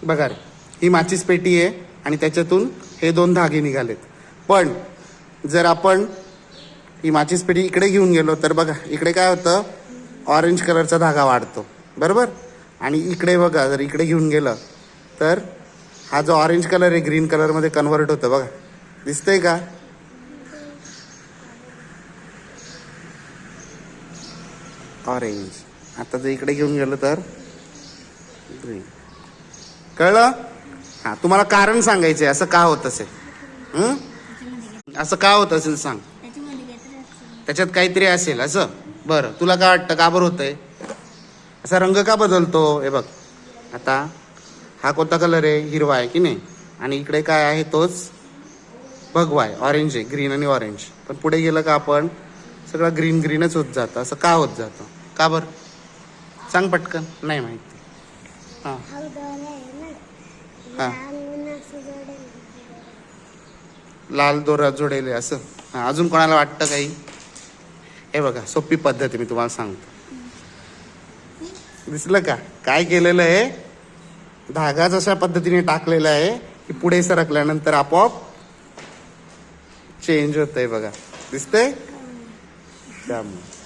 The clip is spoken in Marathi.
बघा रे, ही माचीस पेटी आहे आणि त्याच्यातून हे 2 धागे निघालेत. पण जर आपण ही माचीस पेटी इकडे घेऊन गेलो तर बघा इकडे काय होतं, ऑरेंज कलरचा धागा वाढतो बरोबर. आणि इकडे बघा जर इकडे घेऊन गेलं तर हा जो ऑरेंज कलर आहे ग्रीन कलरमध्ये कन्वर्ट होतं बघा, दिसतंय का? ऑरेंज. आता जर इकडे घेऊन गेलो तर ग्रीन. कळलं? हां, तुम्हाला कारण सांगायचंय असं का होत असेल. असं का होत असेल सांग. त्याच्यात काहीतरी असेल असं. बरं, तुला काय वाटतं का बरं होतंय असा रंग का बदलतो? हे बघ, आता हा कोणता कलर आहे? हिरवा आहे की नाही. आणि इकडे काय आहे? तोच भगवा आहे, ऑरेंज आहे, ग्रीन आणि ऑरेंज. पण पुढे गेलं का आपण सगळं ग्रीन ग्रीनच होत जातं. असं का होत जातं? का बरं सांग पटकन. नाही माहिती. हां हां, लाल दोरा जोडेले असं. हां, अजून कोणाला वाटतं काही? हे बघा, सोपी पद्धत आहे, मी तुम्हाला सांगतो. दिसलं का काय केलेलं आहे? धागा जशा पद्धतीने टाकलेला आहे की पुढे सरकल्यानंतर आपोआप चेंज होतंय बघा, दिसतंय त्यामुळे.